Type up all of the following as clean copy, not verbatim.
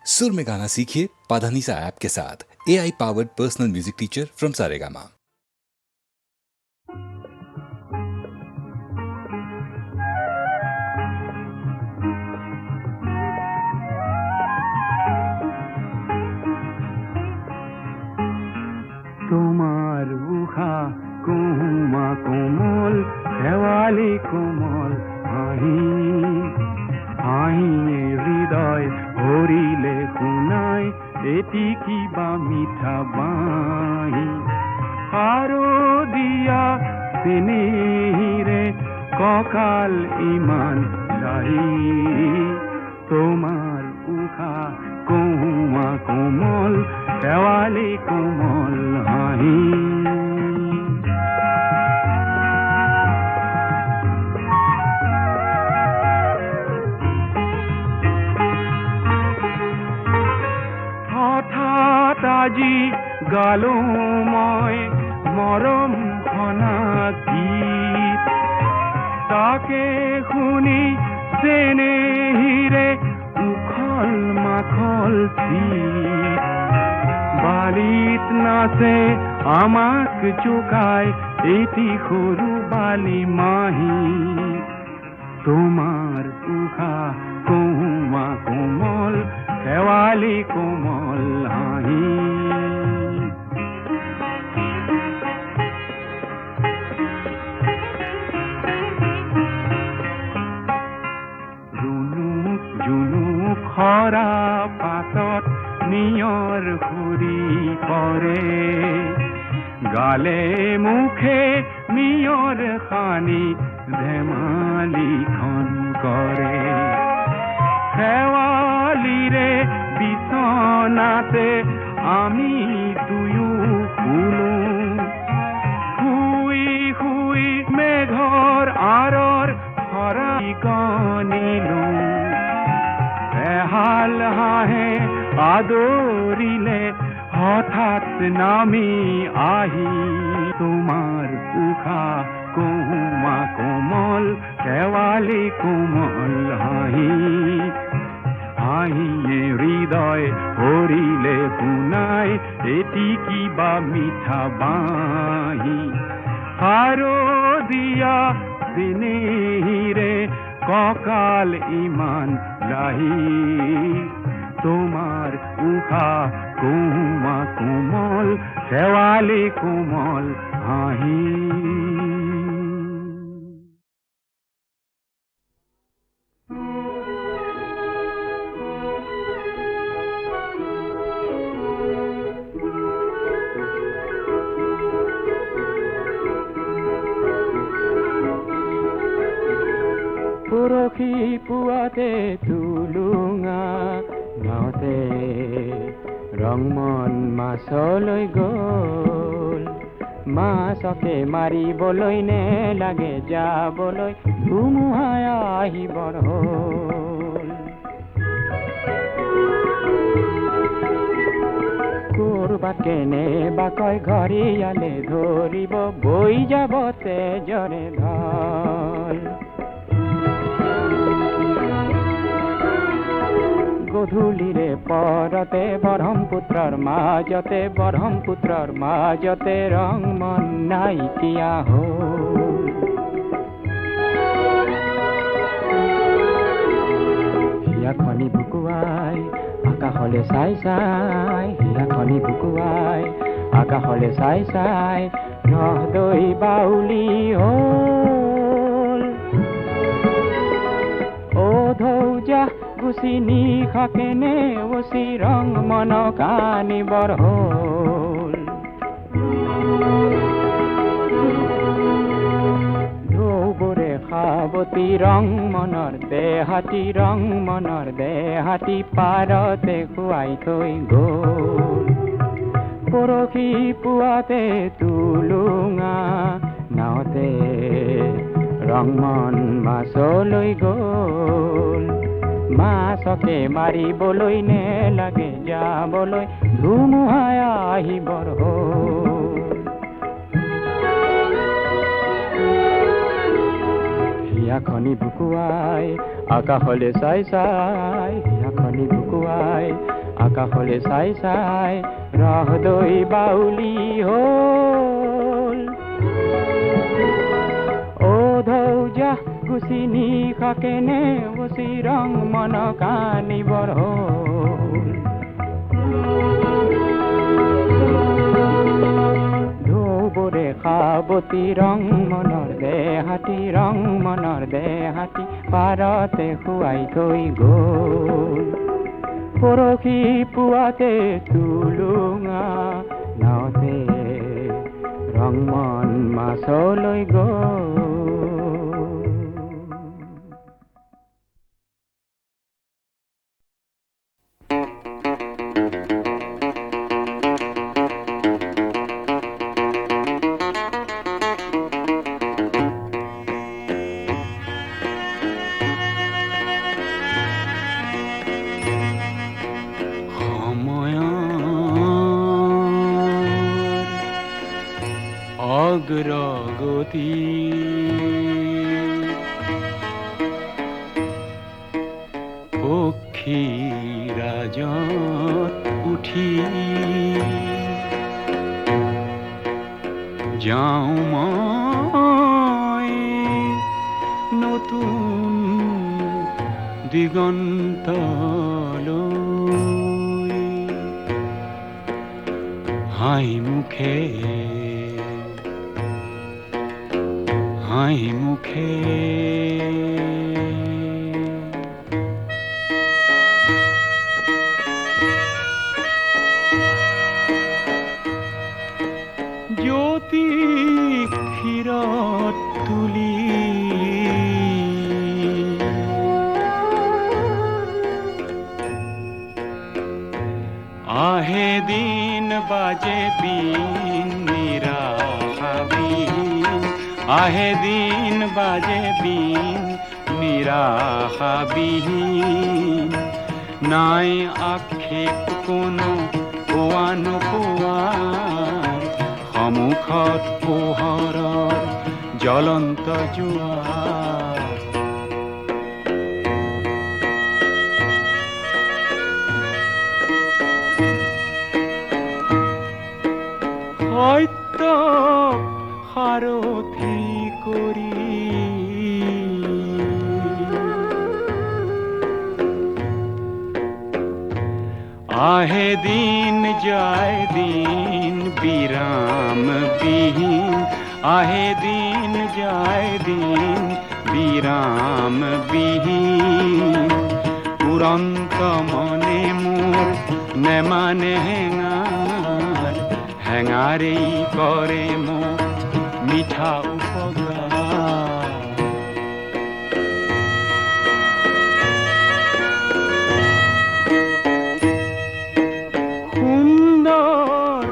सुर में गाना सीखिए पाधानीसा ऐप के साथ। AI powered personal music teacher from Saregama. তোমার উহা কুমা কোমল শেৱালি কোমল হাঁহি হাঁহিয়ে হৃদয় ভৰিলে শুনাই এটি কিবা মিঠা বাঁহী আৰু দিয়া চেনেহিৰে কঁকাল ইমান লাহি তোমাৰ উহা কুমা কোমল শেৱালি কোমল হাঁহি হঠাৎ আজি গালো মই মৰম ঘনা গীত তাকে শুনি চেনেহিৰে উখল মাখল চিত বালিত নাচে আমাক চুকাই এটি সৰু বালি মাহি তোমাৰ উশা কুমা কোমল শেৱালি কোমল হাঁহি ৰুণুক জুনুক খৰা পাতত নিয়ৰ ঘূৰি পৰে গালে মুখে নিয়ৰ সানি ধেমালিখন কৰে শেৱালিৰে বিচনাতে আমি দুয়ো শুনো শুই শুই মেঘৰ আঁৰৰ খৰালি গনিলো এহাল হাঁহে আদৰিলে হঠাৎ নামি আহি তোমাৰ উশা কুমা কোমল শেৱালি কোমল হাঁহি হাঁহিয়ে হৃদয় ভৰিলে শুনাই এটি কিবা মিঠা বাঁহী আৰু দিয়া চেনেহিৰে কঁকাল ইমান লাহি তোমাৰ উশা কুমা কোমল শেৱালি কোমল হাঁহি পৰহি পুৱাতে তুলুঙা নাওতে ৰংমন মাছলৈ গ'ল মাছকে মাৰিবলৈ নেলাগে যাবলৈ ধুমুহাই আহিবৰ হ'ল কৰবাত কেনেবাকৈ ঘৰিয়ালে ধৰিব বৈ যাব তেজৰে ঢল গধূলিৰে পৰতে ব্ৰহ্মপুত্ৰৰ মাজতে ৰংমন নাইকিয়া হ'ল হিয়াখনি বুকুৱাই আকাশলে চাই চাই হিয়াখনি বুকুৱাই আকাশলে চাই চাই নহদৈ বাউলি হ'ল অ ধৌজা গুচি নিশাকে নেওচি ৰং মনক আনিবৰ হ'ল ঢৌবোৰে সাৱতি ৰং মনৰ দেহাতী পাৰতে খুৱাই থৈ গ'ল পৰহি পুৱাতে তুলুঙা নাওতে ৰংমন মাছলৈ গ'ল মাছকে মাৰিবলৈ নেলাগে যাবলৈ ধুমুহাই আহিবৰ হ'ল হিয়াখনি বুকুৱাই আকাশলে চাই চাই হিয়াখনি বুকুৱাই আকাশলে চাই চাই ৰহদৈ বাউলি হ'ল ও ধৌজা গুচি নিশা কেনে বচি ৰং মন কানিবৰ হ'ল ধৌবৰে খাবতি ৰং মনৰ দেহাতী ৰং মনৰ দেহাতী পাৰতে শুৱাই থৈ গ'ল পৰহি পুৱাতে তুলুঙা নাওতে ৰং মন মাছলৈ গ'ল অগ্ৰগতি পক্ষীৰাজত উঠি যাওঁ মই নতুন দিগন্তলৈ হাঁহি মুখে হাঁহি মুখে জ্যোতি ক্ষীৰত তুলি আহে দিন বাজে বিন নিৰাশাবিহীন আহে দিন বাজে বিন নিৰাশাবিহীন নাই আক্ষেপ কোনো পোৱা নোপোৱাৰ সন্মুখত পোহৰৰ জ্বলন্ত জোৱাৰ সত্য সাৰথি কৰি আহে দিন যায় দিন বিৰাম বিহীন আহে দিন যায় দিন বিৰাম বিহীন উৰন্ত মনে মোৰ নেমানে হেঙাৰ হেঙাৰেই কৰে মোক মিঠা উপকাৰ সুন্দৰ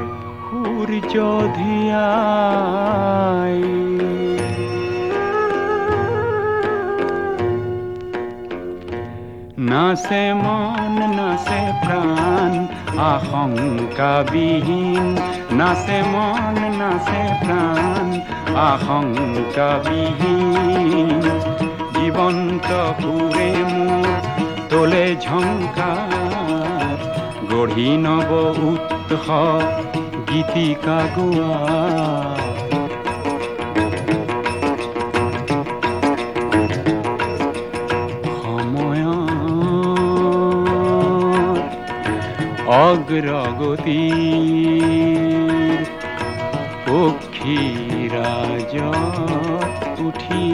সূৰ্য ধিয়াই নাচে মন নাচে প্ৰাণ আশংকাবিহীন নাচে মন নাচে প্ৰাণ আশংকাবিহীন জীৱন্ত সুৰে মোৰ তোলে ঝংকাৰ গঢ়ি নব উৎস গীতিকা গোৱা অগ্ৰগতিৰ পক্ষীৰাজত উঠি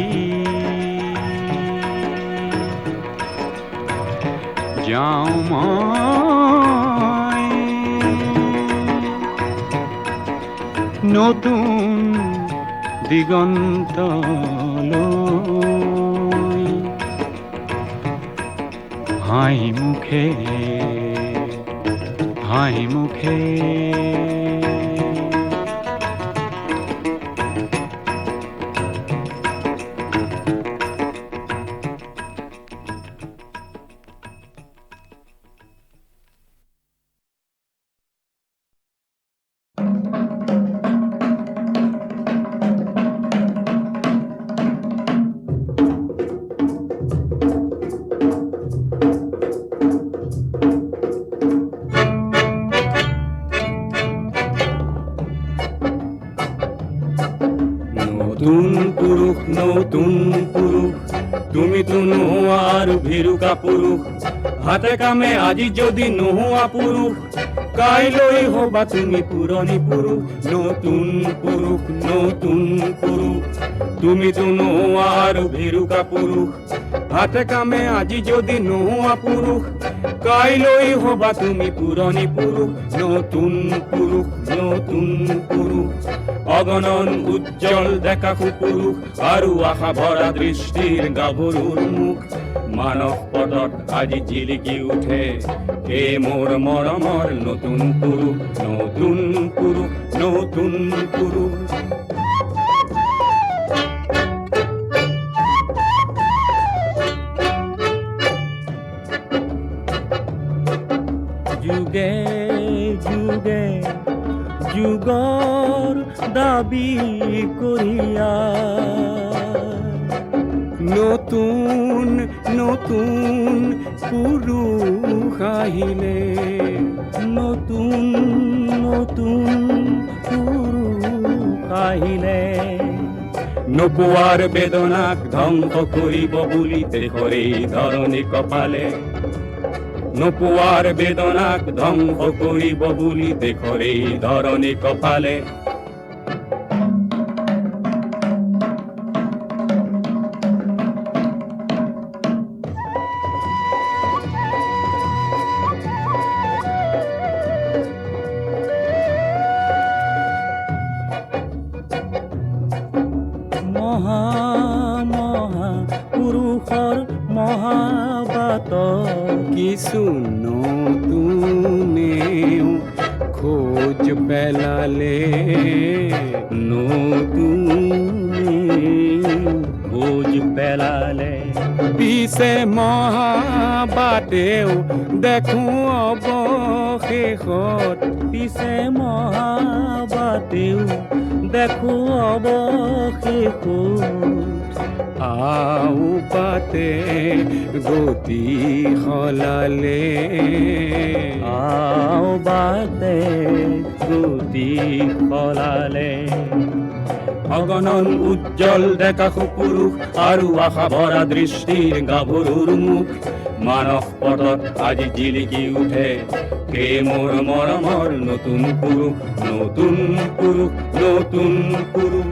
যাওঁ মই নতুন দিগন্তলৈ হাঁহি মুখে হাঁহি মুখে নতুন পুৰুষ নতুন পুৰুষ তুমি তো নোহোৱা আৰু ভিৰুকা পুৰুষ হাতে কামে আজি যদি নোহোৱা পুৰুষ কাইলৈ হবা তুমি পুৰণি পুৰুষ নতুন পুৰুষ নতুন পুৰুষ তুমি তো নোহোৱা আৰু ভিৰুকা পুৰুষ হাতে কামে আজি যদি নোহোৱা পুৰুষ কাইলৈ হবা তুমি পুৰণি পুৰুষ নতুন পুৰুষ নতুন পুৰুষ অগণন উজ্জ্বল দেখা পুৰুষ আৰু আশা ভৰা দৃষ্টিৰ গাভৰুৰ মুখ মানৱ পদত আজি জিলিকি উঠে হে মোৰ মৰমৰ নতুন পুৰুষ নতুন পুৰুষ নতুন পুৰুষ যুগে যুগে যুগৰ দাবী কৰিয়া নতুন নতুন পুৰুষ আহিলে নতুন নতুন পুৰুষ আহিলে নোপোৱাৰ বেদনাক ধ্বংস কৰিব বুলি দেশৰে ধৰণী কপালে নোপোৱাৰ বেদনাক ধ্বংস কৰিব বুলি দেশৰে ধৰণী কপালে মহা মহা পুৰুষৰ মহাবাত কিছু নতুনেও খোজ পেলালে নতুনে খোজ পেলালে পিছে মহাবাতেও দেখো অৱশেষত পিছে মহাবাতেও দেখো অৱশেষত আও পাতে গতি সলালে আও বাতে গতি সলালে অগণন উজ্জ্বল দেখা পুৰুষ আৰু আশা ভৰা দৃষ্টিৰ গাভৰুৰ মুখ মানৱ পদত আজি জিলিকি উঠে হে মোৰ মৰমৰ নতুন পুৰুষ নতুন পুৰুষ নতুন পুৰুষ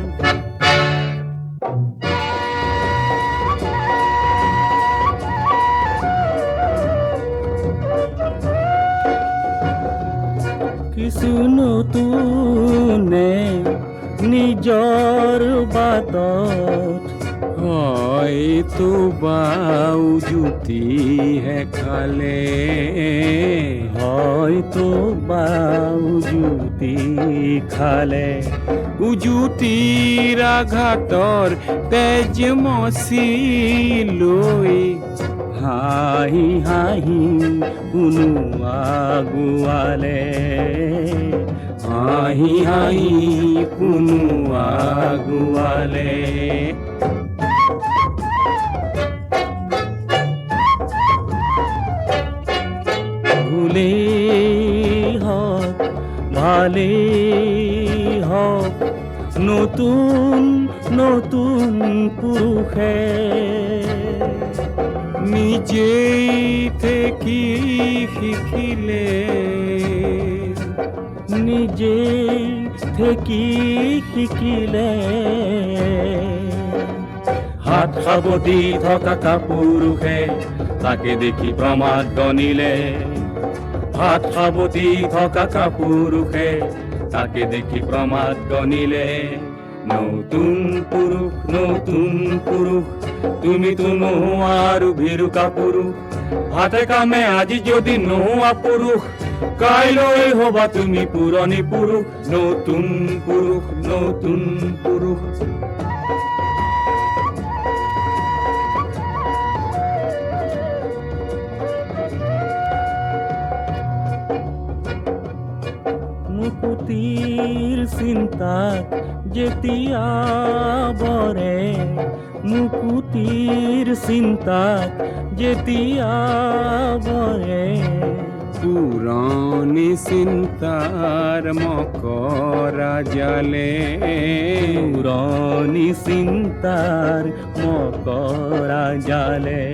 কিছু নতুনে নিজৰ বাটত হয়তো বাউ জুতিহে খালে হয়তো বাউ জুতি খালে উজুতিৰ আঘাতৰ তেজ মচি লৈ হাঁহি হাঁহি কোনো আগুৱালে হাঁহি হাঁহি কোনো আগুৱালে ভুলেই হওক ভালেই হওক নতুন নতুন পুৰুষে নিজেই থেকি শিকিলে নিজেই থেকি শিকিলে হাত সাৱটি থকা পুৰুষে তাকে দেখি প্ৰমাদ গণিলে হাত সাৱটি থকা পুৰুষে তাকে দেখি প্ৰমাদ গণিলে নতুন পুৰুষ তুমি তো নোহোৱা আৰু ভিৰুকা পুৰুষ হাতে কামে আজি যদি নোহোৱা পুৰুষ কাইলৈ হবা তুমি পুৰণি পুৰুষ নতুন পুৰুষ নতুন পুৰুষ মুকুতিৰ চিন্তাত যেতিয়া বৰে মুকুতিৰ চিন্তাত যেতিয়া বৰে পুরানি চিন্তার মকরা জালে পুরানি চিন্তার মকরা জালে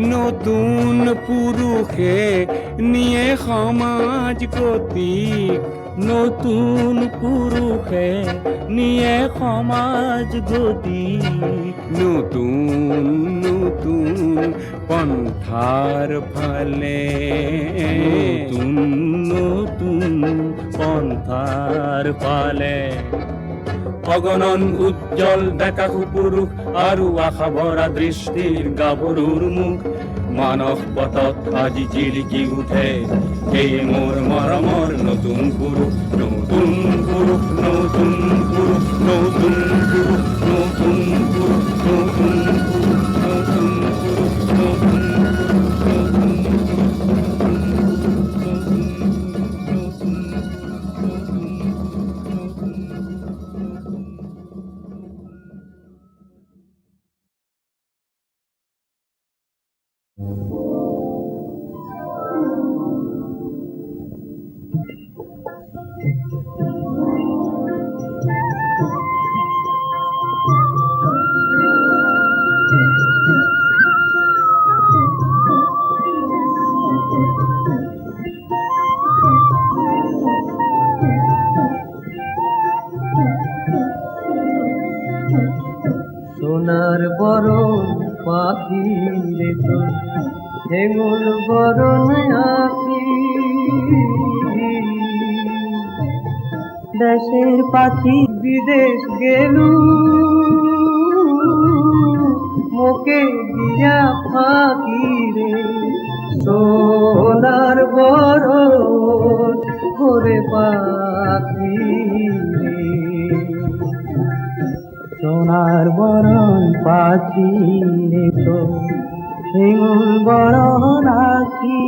নতুন পুরুষে নিয়ে সমাজ গতিক নতুন পুরুষে নিয়ে সমাজ গতিক নতুন নতুন পন্থাৰ ফালে নতুন নতুন পন্থাৰ ফালে অগণন উজ্জ্বল ডেকা পুৰুষ আৰু আশা ভৰা দৃষ্টিৰ গাভৰুৰ মুখ মানস পথত আজি জিলিকি উঠে এই মোৰ মৰমৰ নতুন পুৰুষ নতুন পুৰুষ নতুন পুৰুষ নতুন পুৰুষ নতুন পুৰুষ নতুন পুৰুষ নতুন সোনার বরণ পাখি রে তো হেঙুল বরণ আঁকি দেশের পাখি বিদেশ গেলু মোকে দিয়া ফাঁকি রে সোনার বরণ করে পাখি রে সোনার বরণ পাখি রে তো হেঙুল বরণ আঁকি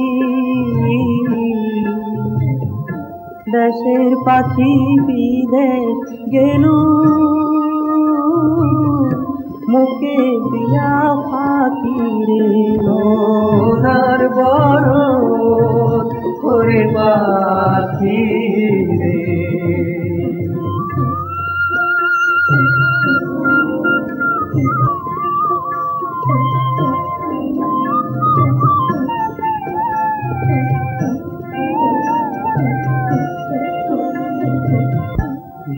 দেশের পাখি বিদেশ গেলু মুখে দিয়া ফাঁকি রে সোনার বরণ করে পাখি রে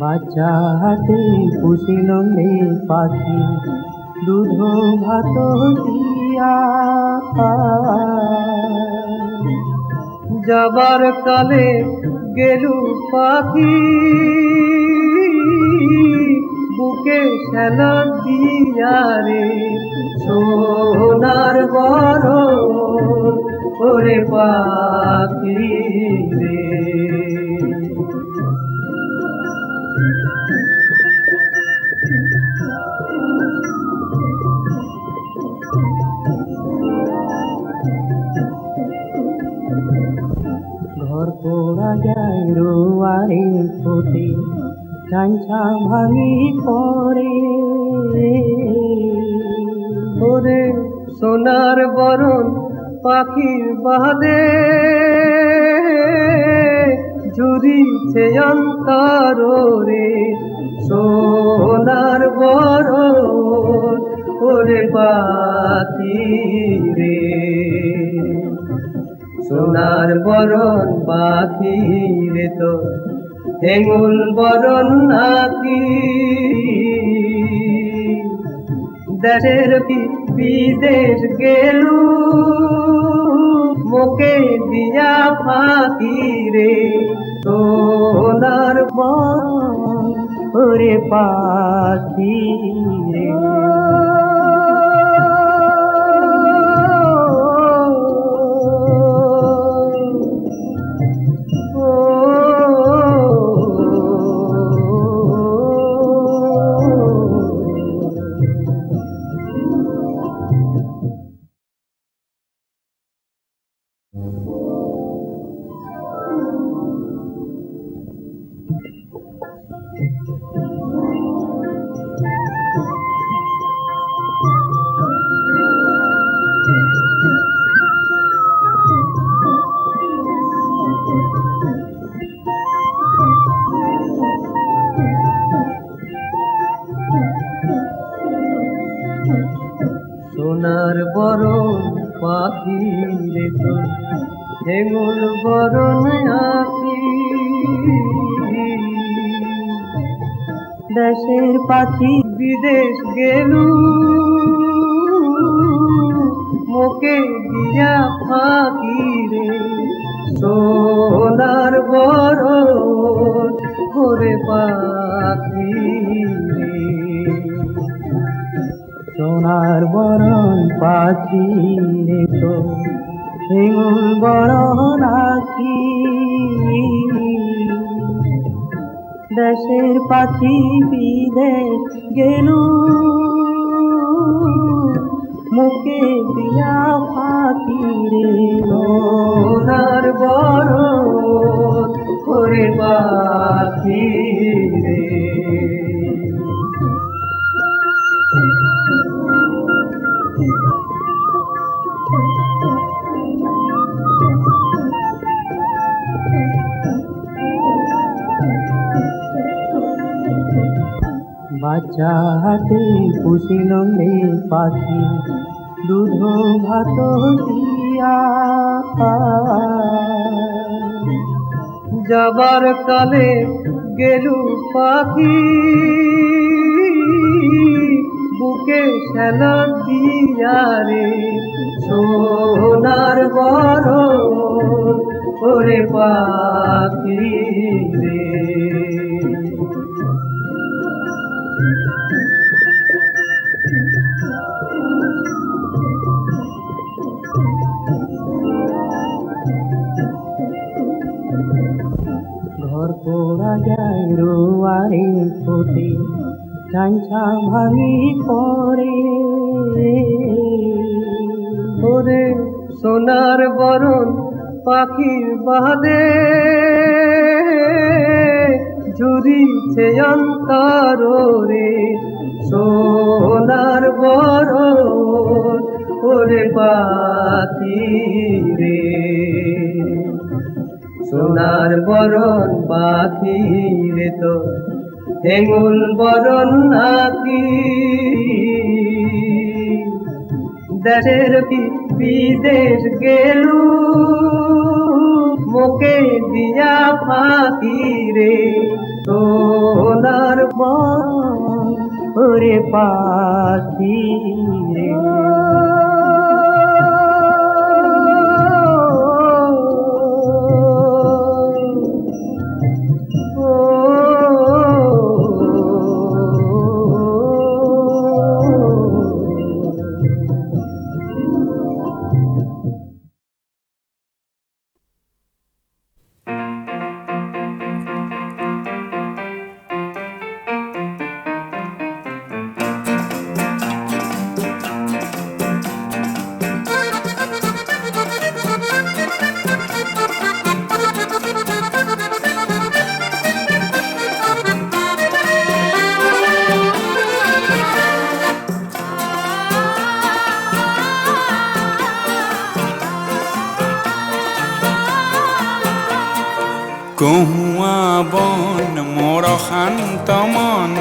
বাচ্চা হাতে পুষিল রে পাখি দুধ ভাত দিয়া যাবার কালে গেলু পাখি বুকে শ্যালা দিয়া রে সোনার বরণ করে পাখি রে ঘর পোড়া যায় রোয়ারে ফোটে চাঞ্চা ভাঙি পড়ে ওরে সোনার বরণ পাখির বাদে ঝুরিছে অন্তর রে সোনার বরণ ওরে পাখি রে সোনার বরণ পাখি রে তো হেঙুল বরণ আঁকি দেশের বিদেশ গেলু মোকে দিয়া ফাঁকি রে সোনার বরণ ওরে পাখি রে বরণ পাখি রে তোর হেঙুল বরণ আঁকি দেশের পাখি বিদেশ গেলু মোকে দিয়া ফাঁকি রে সোনার বরণ করে পাখি রে সোনার বরণ পাখি রে তো হেঙুল বরণ আঁকি দেশের পাখি বিদেশ গেলু মুখে দিয়া ফাঁকি রে সোনার বরণ করে পাখি রে বাচ্চা হাতে পুষিলাম রে পাখি দুধ ভাত দিয়া যাবার কালে গেলু পাখি বুকে শ্যালা দিয়া রে সোনার বরণ করে পাখি রে ঘর পোড়া যায় রোয়ারে ফোটে চাঞ্চা ভাঙি পরে ওরে সোনার বরণ পাখির বাদে ঝুরিছে অন্তর রে সোনার বরণ ওরে পাখি রে সোনার বরণ পাখি রে তো হেঙুল বরণ আঁকি দেশের বিদেশ গেলু মোকে দিয়া ফাঁকি রে সোনার বরণ ওরে পাখি রে কহুয়া বন মোর শান্ত মন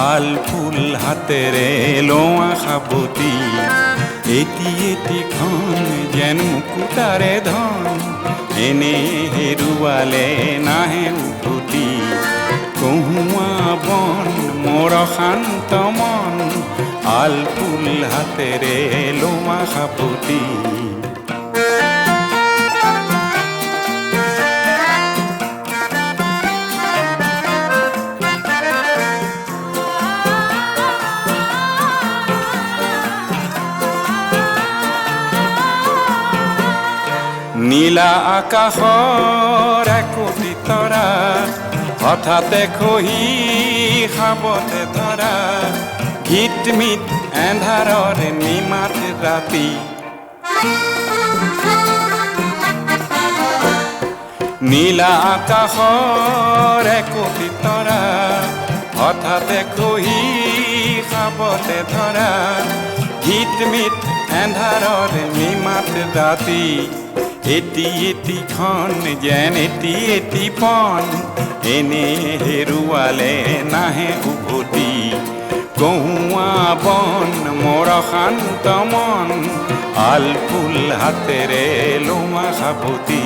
আল ফুল হাতেৰে লোৱা সাবতি এটি এটি খন যেন মুকুতাৰে ধন এনে হেৰুৱালে নাহে উভতি কহুয়া বন মোৰ শান্ত মন আল ফুল হাতেৰে লোৱা সাবতি নীলা আকাশৰ একোটি তৰা হঠাতে খহি খাবতে ধৰা ঘিটমিট এন্ধাৰৰ নিমাত ৰাতি নীলা আকাশৰ একোটি তৰা হঠাতে খহি খাবতে ধৰা ঘিটমিট এন্ধাৰৰ নিমাত ৰাতি এটি এটি খন যেন এটি এটি পন এনে হেৰুৱালে নাহে উভতি গৌৱা বন মোৰ শান্ত মন আলফুল হাতেৰে লোমা সাবতি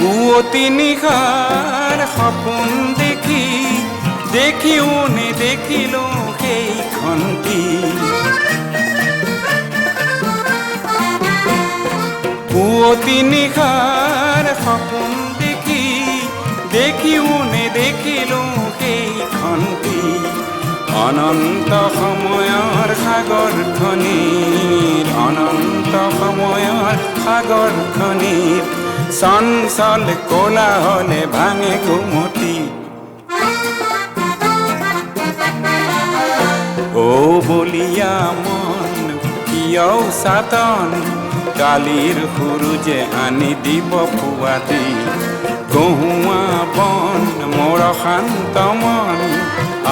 পুৱতি নিশাৰ সপোন দেখি দেখিও নেদেখিলো সেইখন কি পুৱতি নিশাৰ সপোন দেখি দেখিও নেদেখিলো সেইখন কি অনন্ত সময়ৰ সাগৰখনিৰ অনন্ত সময়ৰ সাগৰখনিৰ চঞ্চল কোলাহলে ভাঙে ঘুমতি ও বলিয়া মন কিয় সাতন কালিৰ সুৰুজে আনি দিব পুৱাতি গহুৱা বন মোৰ শান্ত মন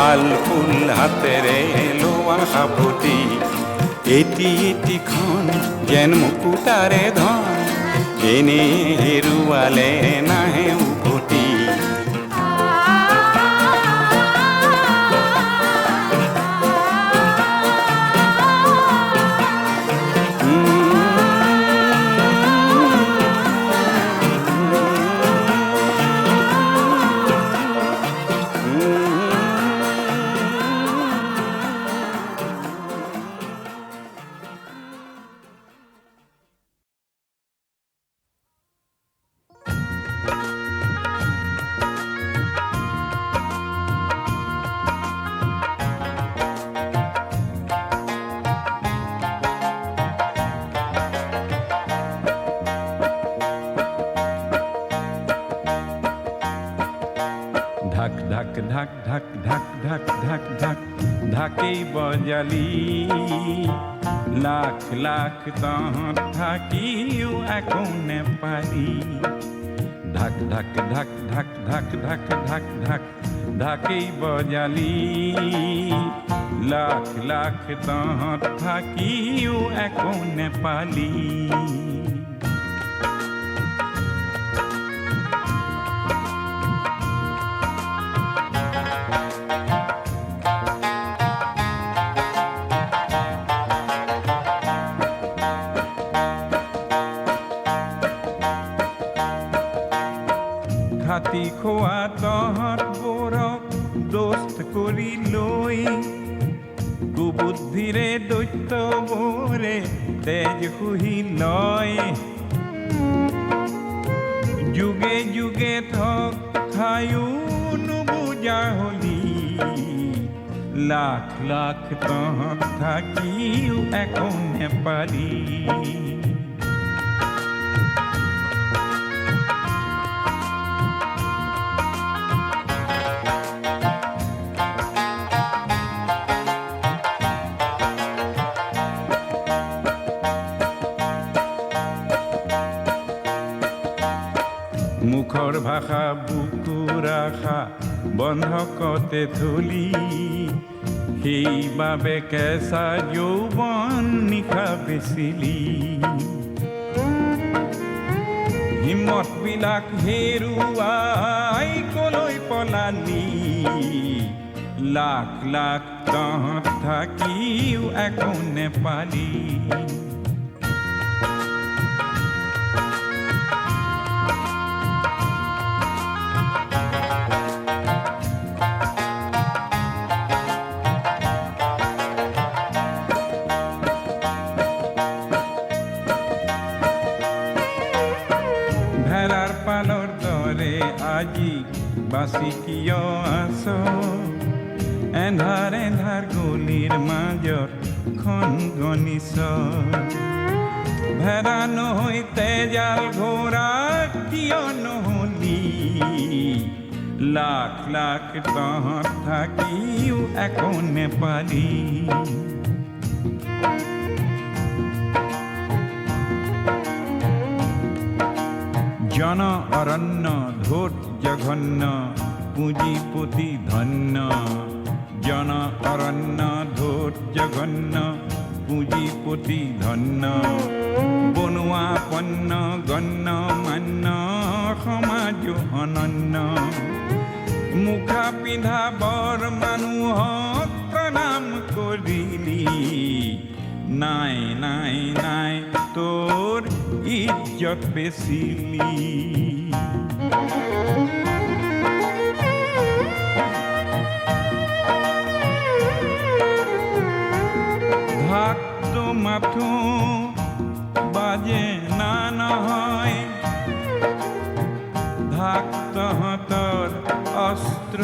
আলফুল হাতেৰে লোৱা সাবতি এটি এটিখন যেন মুকুতাৰে ধন এনে হেৰুৱালে নাহে উভতি ঢাক ঢাক ঢাক ঢাক ঢাক ঢাক ঢাক ঢাক ঢাকেই বজালি লাখ লাখ তহঁত থাকিও একো নেপালি ঢাক ঢাক ঢাক ঢাক ঢাক ঢাক ঢাক ঢাক ঢাকেই বজালি লাখ লাখ তহঁত থাকিও একো নেপালি খাতি খোৱা তহঁত বোৰক দোস্ত কৰি লৈ কুবুদ্ধিৰে দৈত্যবোৰে তেজ শুহি লয় যুগে যুগে থক খায়ো নুবুজা হলি লাখ লাখ তহঁত থাকিও একো নেপালি মুখৰ ভাষা বুকুৰ আশা বন্ধকতে থলি সেইবাবে কেঁচা যৌৱন নিশা বেচিলি হিম্মতবিলাক হেৰুৱাই কলৈ পলালি লাখ লাখ তহঁত থাকিও একো নেপালি ভেড়াৰ পালৰ দৰে আজি বাচি কিয় আছ এন্ধাৰ এন্ধাৰ গলিৰ মাজত খন গনিছ ভেড়া নহৈ তেজাল ঘোঁৰা কিয় নহলি লাখ লাখ তহঁত থাকিও একো নেপালি জন অৰণ্য ধোত জঘন্য পুঁজিপতি ধন্য জন অৰণ্য ধৈৰ্যঘন্য পুঁজিপতি ধন্য বনোৱা পন্ন গণ্য মান্য সমাজ অনন্য মুখা পিন্ধা বৰ মানুহক প্ৰণাম কৰিলি নাই নাই নাই তোৰ ইজ্জত বেচিলি ঢাকটো মাথো বাজে না নহয় ঢাক তহঁতৰ অস্ত্ৰ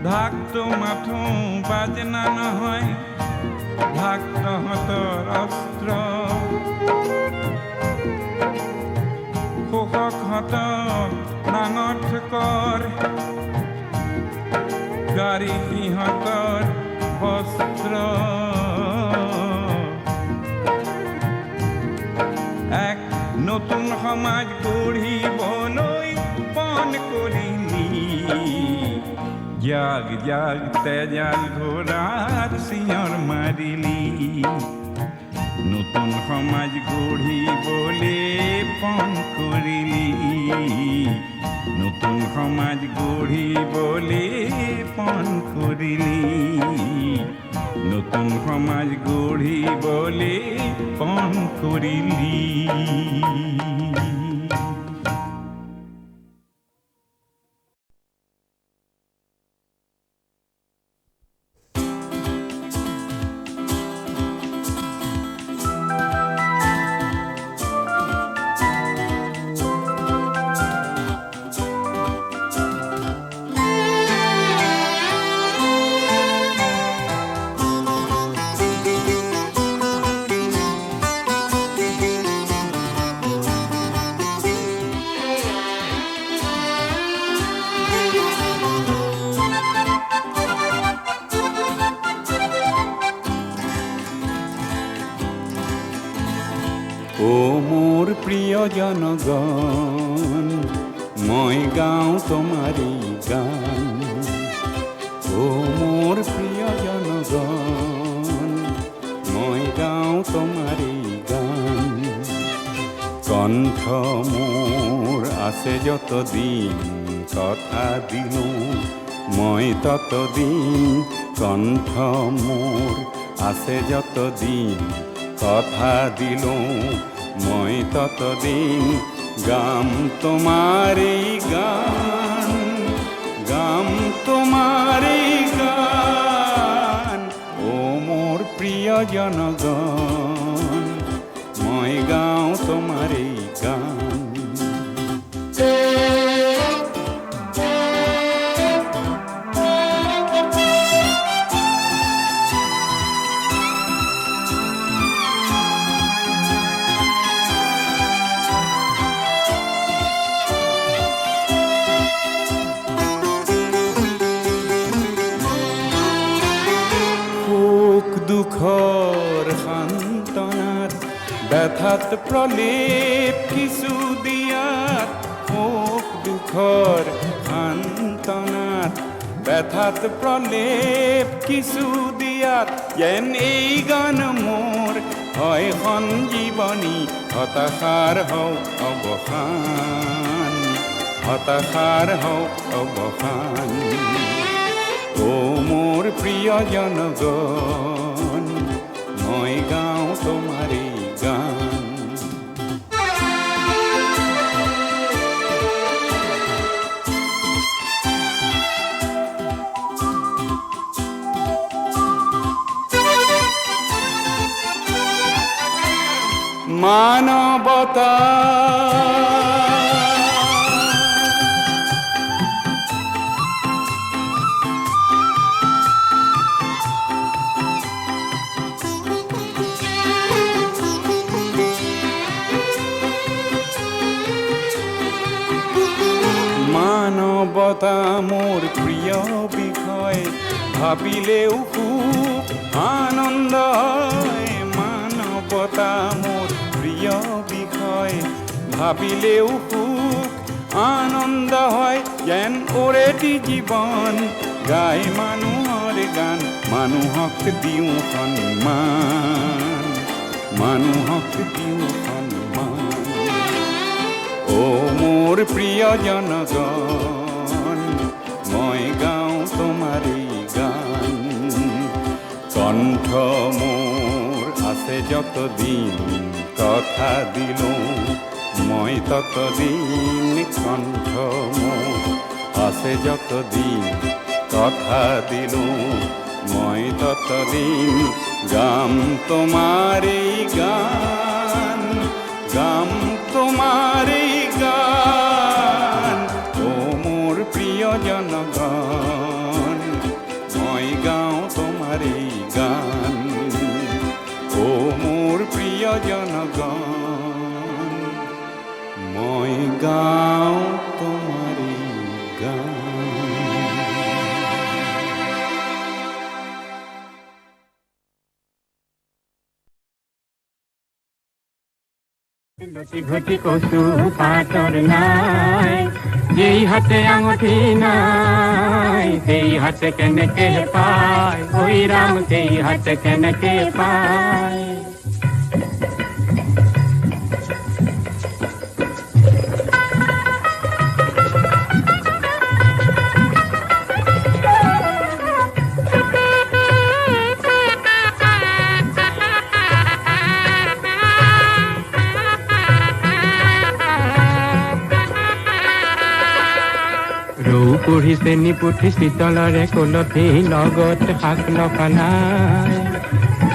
ঢাকটো মাথো বাজে না নহয় ঢাক তহঁতৰ অস্ত্ৰ শোষকহঁতক নাঙঠ কৰ গাড়ী সিহঁতৰ বস্ত্ৰ এক নতুন সমাজ গঢ়িবলৈ পণ কৰিলি জাগ জাগ তেজাল ঘোঁৰাৰ চিঞৰ মাৰিলি নতুন সমাজ গঢ়িবলৈ পণ কৰিলি নতুন সমাজ গঢ়িবলৈ পণ কৰিলি নতুন সমাজ গঢ়িবলৈ পণ কৰিলি ও মোৰ প্ৰিয় জনগণ মই গাওঁ তোমাৰে গান ও মোৰ প্ৰিয় জনগণ মই গাওঁ তোমাৰে গান কণ্ঠ মোৰ আছে যতদিন কথা দিলোঁ মই ততদিন কণ্ঠ মোৰ আছে যতদিন কথা দিলোঁ মই ততদিন গাম তোমাৰে গান গাম তোমাৰে গান ও মোৰ প্ৰিয় জনগণ মই গাওঁ তোমাৰে গান দুখৰ সান্তনাত ব্যথাত প্ৰলেপ কিছু দিয়াত সুখ দুখৰ সান্তনাত ব্যথাত প্ৰলেপ কিছু দিয়াত যেন এই গান মোৰ হয় সঞ্জীৱনী হতাশাৰ হওক অৱসান হতাশাৰ হওক অৱসান ও মোৰ প্ৰিয় জনগণ মই গাওঁ তোমাৰে গান মানৱতা মানৱতা মোৰ প্ৰিয় বিষয় ভাবিলেও খুব আনন্দ হয় মানৱতা মোৰ প্ৰিয় বিষয় ভাবিলেও সুখ আনন্দ হয় যেন ওৰেটি জীৱন গাই মানুহৰ গান মানুহক দিওঁ সন্মান মানুহক দিওঁ সন্মান ও মোৰ প্ৰিয় জনগণ মই গাওঁ তোমাৰেই গান কণ্ঠ মোৰ আছে যতদিন কথা দিলোঁ মই ততদিন কণ্ঠ মোৰ আছে যতদিন কথা দিলোঁ মই ততদিন গাম তোমাৰেই গান গাম তোমাৰেই গান ও মোৰ প্ৰিয় জনগণ মই গাওঁ তোমাৰেই গান ও মোৰ প্ৰিয় জনগণ মই গাওঁ তোমাৰেই গান লুচি ঘটি কচু পাতৰ নাই যেই হাতে আঙঠি নাই সেই হাতে কেনেকে পায় ঐ ৰাম সেই হাতে কেনেকে পায় পঢ়িছে নিপুঠি শীতলৰে কলঠি লগত শাক নখানাই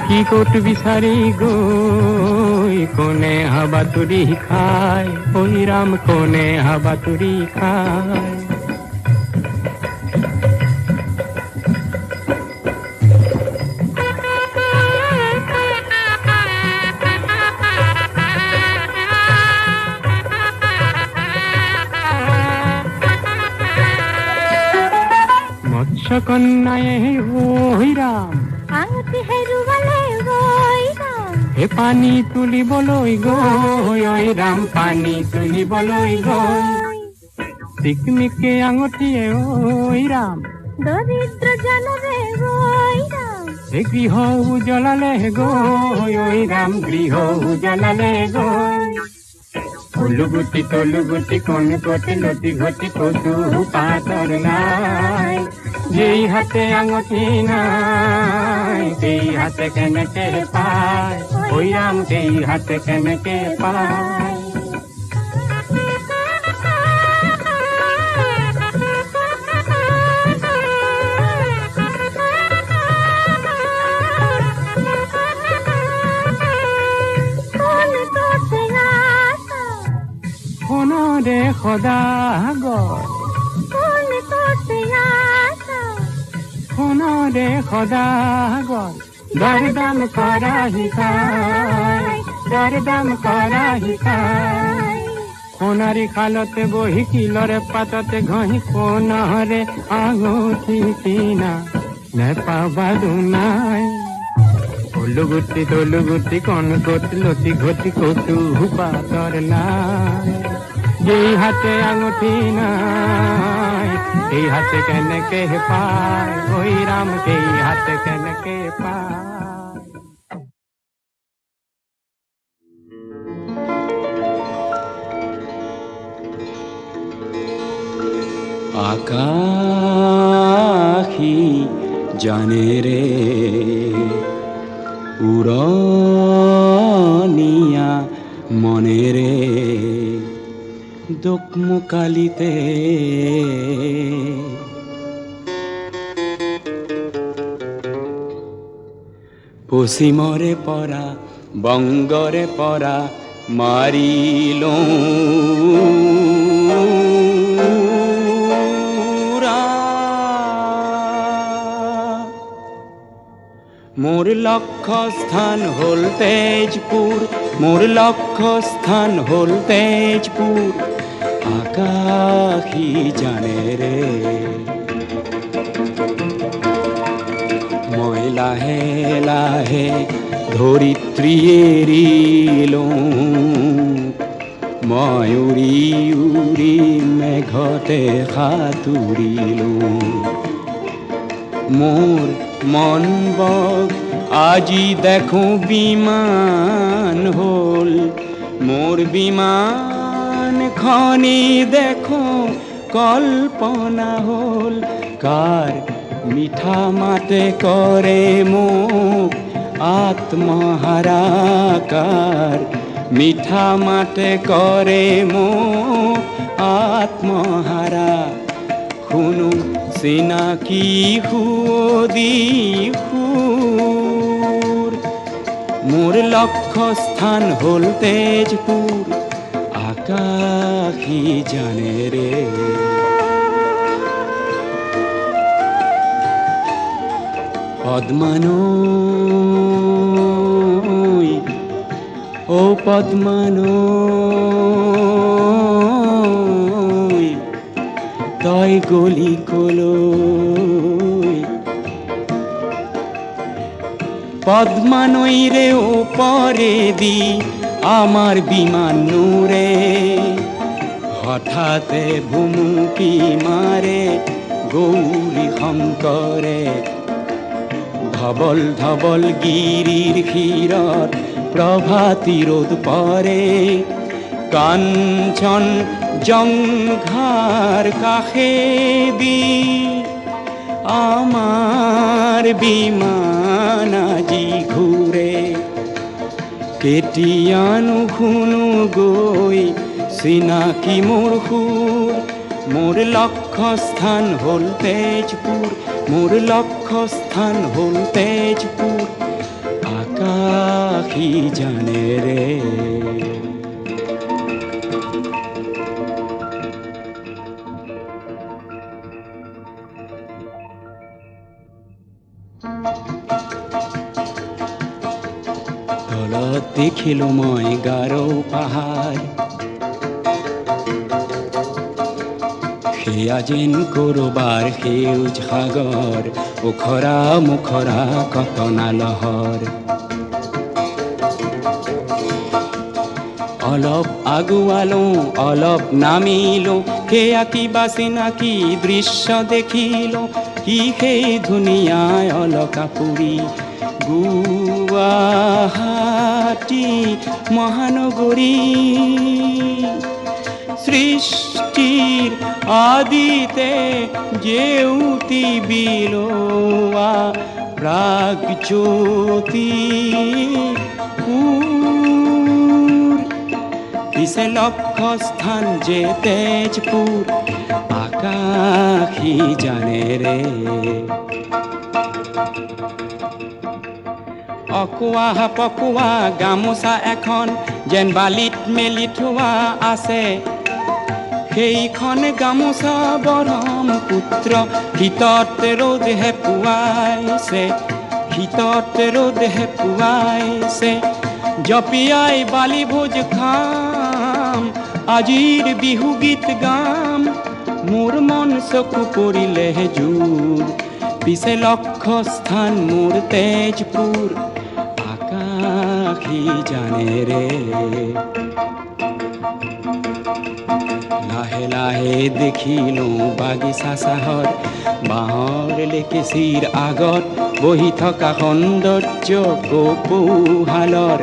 কি ক'ত বিচাৰি গৈ কোনে হাবাতুৰি খায় ঐ ৰাম কোনে হাবাতুৰি খায় কন্যায়ে ঐ ৰাম আঙুঠি হেৰুৱালে ঐ ৰাম হে পানী তুলিবলৈ গৈ ঐ ৰাম পানী তুলিবলৈ গৈ চিকমিকে আঙুঠিয়ে ঐ ৰাম দৰিদ্ৰ জনৰে ঐ ৰাম হে গৃহ উজ্বলালে গৈ ঐ ৰাম গৃহ উজ্বলালে গৈ তলুগুটি কোন কতে লতি ঘটি কচু পাতৰ নাই যেই হাতে আঙঠি নাই সেই হাতে কেনেকে পায় ঐ ৰাম সেই হাতে কেনেকে পায় কোনৰে সদাগৰ সোণৰে সদাগৰ দৰদাম কৰা শিকায় দৰদাম কৰা শিকায় সোণাৰী খালতে বহি কিলৰে পাততে ঘঁহি সোণৰে আঙুঠি কিনা নেপাবা দুনাই তলুগুটি কণ কত লতি ঘটি কচু পাতৰ নাই যেই হাতে আঙুঠি নাই সেই হাতে কেনেকে পায় ঐ ৰাম সেই হাতে কেনেকে পায় আকাশী জানে ৰে উৰণীয়া মনেৰে দোকমোকালিতে পশ্চিমৰে পৰা বংগৰে পৰা মাৰিলো মোৰ লক্ষ্য স্থান হ'ল তেজপুৰ মোৰ লক্ষ্য স্থান হ'ল তেজপুৰ আকাশী জানে ৰে মই লাহে লাহে ধৰিত্ৰী এৰিলোঁ মই উৰি উৰি মেঘতে সাঁতুৰিলো মোৰ মন বগ আজি দেখো বিমান হল মোৰ বিমান খনি দেখো কল্পনা হল কাৰ মিঠা মাতে কৰে মোক আত্মহারাকার মিঠা মাতে করে মোক আত্মহারা শুনো চিনাকি সুদি সুর মোর লক্ষ্য স্থান হল তেজপুর আকাশী জানে রে পদ্মানই ও পদ্মানই তই গলি কলৈ পদ্মানই রে ওপরে দি আমার বিমান নুরে হঠাতে ভুমুকি মারে গৌরী শঙ্করে ধবল ধবল গিরির ক্ষীরত প্রভাতী রোদ পরে কাঞ্চন জঙ্ঘার কাষে দি আমার বিমান আজি ঘুরে কেতিয়ানো শুনো গৈ চিনাকি মোৰ সুৰ মোৰ লক্ষ্য স্থান হল তেজপুৰ মোৰ লক্ষ্য স্থান হল তেজপুৰ আকাশী জানে ৰে তলত দেখিলো মই গাৰো পাহাৰ সেয়া যেন কৰবাৰ সেউজ সাগৰ ওখৰা মুখৰা কটনা লহৰ অলপ আগুৱালো অলপ নামিলো সেয়া কিবা চিনাকি দৃশ্য দেখিলো কি সেই ধুনীয়াই অলকাপুৰী গুৱাহাটী মহানগৰী সৃষ্টিৰ আদিতে জেউতি বিলোৱা প্ৰাগজ্যোতি পিছে লক্ষ্য স্থান যে তেজপুৰ আকাশী জানে ৰে অকোৱা পকোৱা গামোচা এখন যেন বালিত মেলি থোৱা আছে সেইখন গামোচা ব্ৰহ্মপুত্ৰ শীতত ৰ'দ হেপুৱাইছে শীতত ৰ'দ হেপুৱাইছে জপিয়াই বালি ভোজ খাম আজিৰ বিহু গীত গাম মোৰ মন চকু পৰিলে জোৰ পিছে লক্ষ্য স্থান মোৰ তেজপুৰ আকাশী জানে ৰে লাহে লাহে দেখিলো বাগিচা চাহৰ বাঁহৰ লেকেচিৰ আগত বহি থকা সৌন্দৰ্য কপৌহালৰ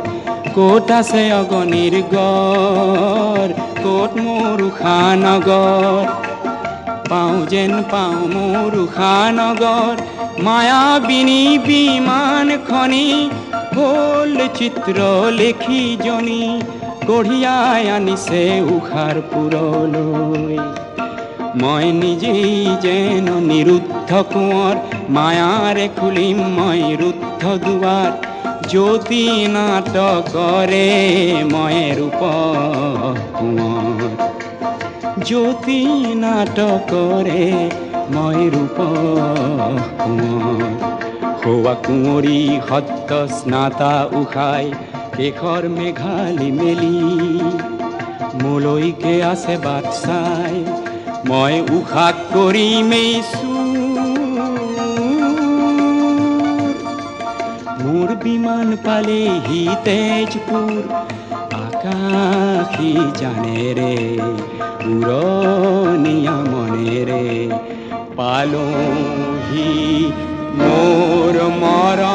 ক'ত আছে অগণিৰ গড় ক'ত মোৰ উষানগৰ পাওঁ যেন পাওঁ মোৰ উষানগৰ মায়াবিনী বিমানখনি হ'ল চিত্ৰ লেখিজনী কঢ়িয়াই আনিছে উষাৰ পুৰলৈ মই নিজেই যেন নিৰুদ্ধ কোঁৱৰ মায়াৰে খুলিম মই ৰুদ্ধ দুৱাৰ জ্যোতি নাটকৰে মই ৰূপ কোঁৱৰ জ্যোতি নাটকৰে মই ৰূপ কোঁৱৰ হোৱা কুঁৱৰী সত্য স্নাতা উষাই শেষৰ মেঘালি মেলি মোলৈকে আছে বাট চাই মই উষাক কৰিমেই চুৰ মোৰ বিমান পালেহি তেজপুৰ আকাশী জানেৰে উৰণীয়া মনেৰে পালোহি মোৰ মৰম